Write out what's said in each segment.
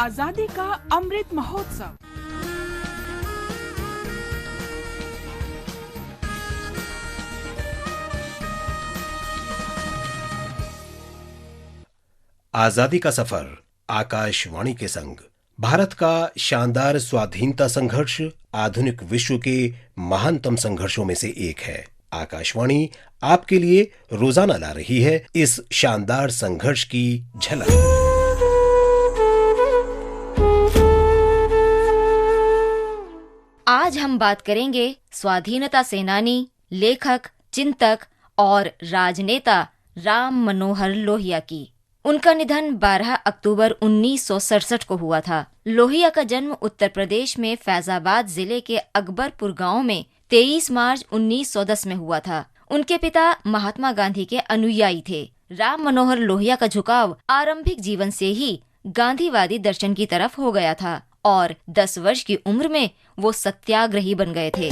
आजादी का अमृत महोत्सव। आजादी का सफर आकाशवाणी के संग। भारत का शानदार स्वाधीनता संघर्ष आधुनिक विश्व के महानतम संघर्षों में से एक है। आकाशवाणी आपके लिए रोजाना ला रही है इस शानदार संघर्ष की झलक। आज हम बात करेंगे स्वाधीनता सेनानी, लेखक, चिंतक और राजनेता राम मनोहर लोहिया की। उनका निधन 12 अक्टूबर 1967 को हुआ था। लोहिया का जन्म उत्तर प्रदेश में फैजाबाद जिले के अकबरपुर गांव में 23 मार्च 1910 में हुआ था। उनके पिता महात्मा गांधी के अनुयायी थे। राम मनोहर लोहिया का झुकाव आरंभिक जीवन से ही गांधीवादी दर्शन की तरफ हो गया था और 10 वर्ष की उम्र में वो सत्याग्रही बन गए थे।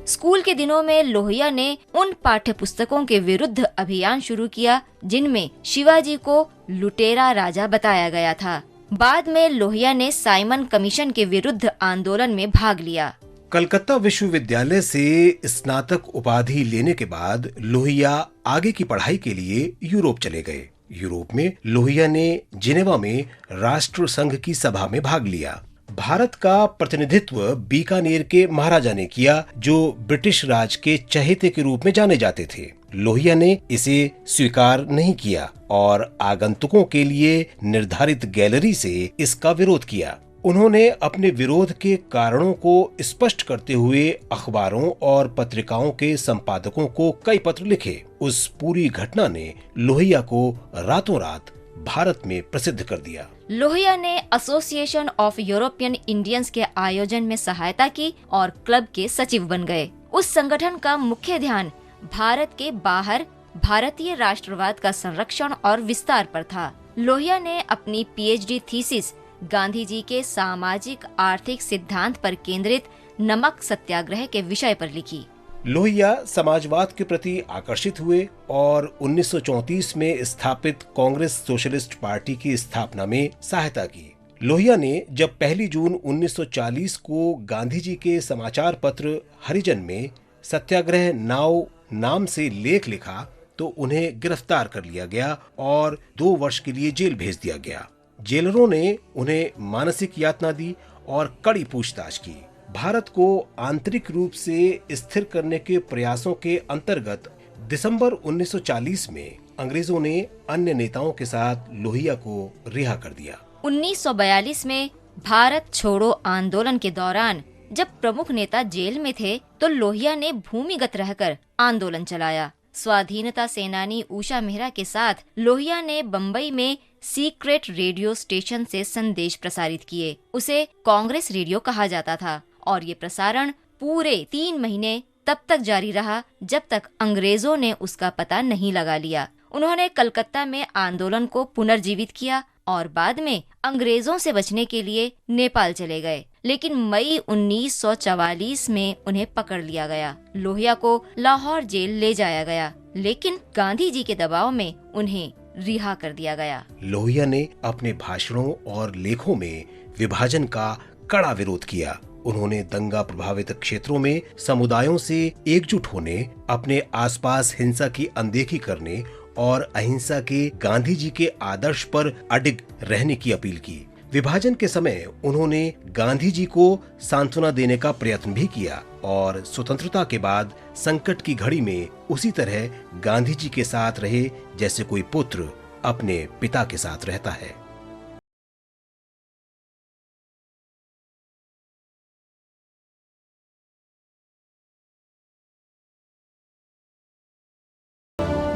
स्कूल के दिनों में लोहिया ने उन पाठ्य पुस्तकों के विरुद्ध अभियान शुरू किया जिनमें शिवाजी को लुटेरा राजा बताया गया था। बाद में लोहिया ने साइमन कमीशन के विरुद्ध आंदोलन में भाग लिया। कलकत्ता विश्वविद्यालय से स्नातक उपाधि लेने के बाद लोहिया आगे की पढ़ाई के लिए यूरोप चले गए। यूरोप में लोहिया ने जिनेवा में राष्ट्र संघ की सभा में भाग लिया। भारत का प्रतिनिधित्व बीकानेर के महाराजा ने किया, जो ब्रिटिश राज के चहेते के रूप में जाने जाते थे। लोहिया ने इसे स्वीकार नहीं किया और आगंतुकों के लिए निर्धारित गैलरी से इसका विरोध किया। उन्होंने अपने विरोध के कारणों को स्पष्ट करते हुए अखबारों और पत्रिकाओं के संपादकों को कई पत्र लिखे। उस पूरी घटना ने लोहिया को रातों रात भारत में प्रसिद्ध कर दिया। लोहिया ने एसोसिएशन ऑफ यूरोपियन इंडियंस के आयोजन में सहायता की और क्लब के सचिव बन गए। उस संगठन का मुख्य ध्यान भारत के बाहर भारतीय राष्ट्रवाद का संरक्षण और विस्तार पर था। लोहिया ने अपनी पीएचडी थीसिस गांधी जी के सामाजिक आर्थिक सिद्धांत पर केंद्रित नमक सत्याग्रह के विषय पर लिखी। लोहिया समाजवाद के प्रति आकर्षित हुए और 1934 में स्थापित कांग्रेस सोशलिस्ट पार्टी की स्थापना में सहायता की। लोहिया ने जब 1 जून 1940 को गांधी जी के समाचार पत्र हरिजन में सत्याग्रह नाव नाम से लेख लिखा तो उन्हें गिरफ्तार कर लिया गया और 2 वर्ष के लिए जेल भेज दिया गया। जेलरों ने उन्हें मानसिक यातना दी और कड़ी पूछताछ की। भारत को आंतरिक रूप से स्थिर करने के प्रयासों के अंतर्गत दिसंबर 1940 में अंग्रेजों ने अन्य नेताओं के साथ लोहिया को रिहा कर दिया। 1942 में भारत छोड़ो आंदोलन के दौरान जब प्रमुख नेता जेल में थे तो लोहिया ने भूमिगत रहकर आंदोलन चलाया। स्वाधीनता सेनानी उषा मेहरा के साथ लोहिया ने बम्बई में सीक्रेट रेडियो स्टेशन से संदेश प्रसारित किए। उसे कांग्रेस रेडियो कहा जाता था और ये प्रसारण पूरे 3 महीने तब तक जारी रहा जब तक अंग्रेजों ने उसका पता नहीं लगा लिया। उन्होंने कलकत्ता में आंदोलन को पुनर्जीवित किया और बाद में अंग्रेजों से बचने के लिए नेपाल चले गए, लेकिन मई 1944 में उन्हें पकड़ लिया गया। लोहिया को लाहौर जेल ले जाया गया, लेकिन गांधी जी के दबाव में उन्हें रिहा कर दिया गया। लोहिया ने अपने भाषणों और लेखों में विभाजन का कड़ा विरोध किया। उन्होंने दंगा प्रभावित क्षेत्रों में समुदायों से एकजुट होने, अपने आसपास हिंसा की अनदेखी करने और अहिंसा के गांधी जी के आदर्श पर अडिग रहने की अपील की। विभाजन के समय उन्होंने गांधी जी को सांत्वना देने का प्रयत्न भी किया और स्वतंत्रता के बाद संकट की घड़ी में उसी तरह गांधी जी के साथ रहे जैसे कोई पुत्र अपने पिता के साथ रहता है।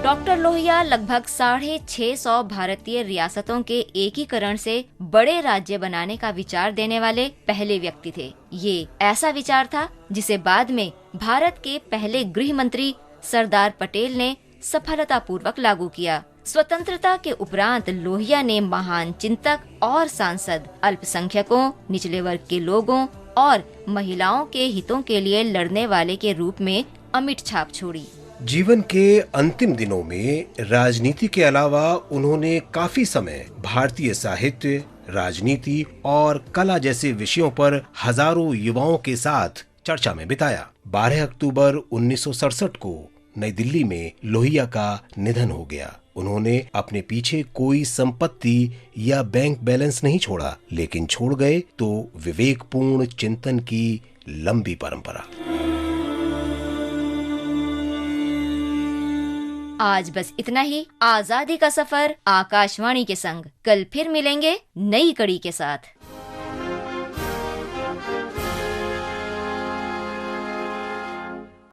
डॉक्टर लोहिया लगभग 650 भारतीय रियासतों के एकीकरण से बड़े राज्य बनाने का विचार देने वाले पहले व्यक्ति थे। ये ऐसा विचार था जिसे बाद में भारत के पहले गृह मंत्री सरदार पटेल ने सफलतापूर्वक लागू किया। स्वतंत्रता के उपरांत लोहिया ने महान चिंतक और सांसद, अल्पसंख्यकों, निचले वर्ग के लोगों और महिलाओं के हितों के लिए लड़ने वाले के रूप में अमिट छाप छोड़ी। जीवन के अंतिम दिनों में राजनीति के अलावा उन्होंने काफी समय भारतीय साहित्य, राजनीति और कला जैसे विषयों पर हजारों युवाओं के साथ चर्चा में बिताया। 12 अक्टूबर 1967 को नई दिल्ली में लोहिया का निधन हो गया। उन्होंने अपने पीछे कोई संपत्ति या बैंक बैलेंस नहीं छोड़ा, लेकिन छोड़ गए तो विवेकपूर्ण चिंतन की लंबी परंपरा। आज बस इतना ही। आजादी का सफर आकाशवाणी के संग। कल फिर मिलेंगे नई कड़ी के साथ।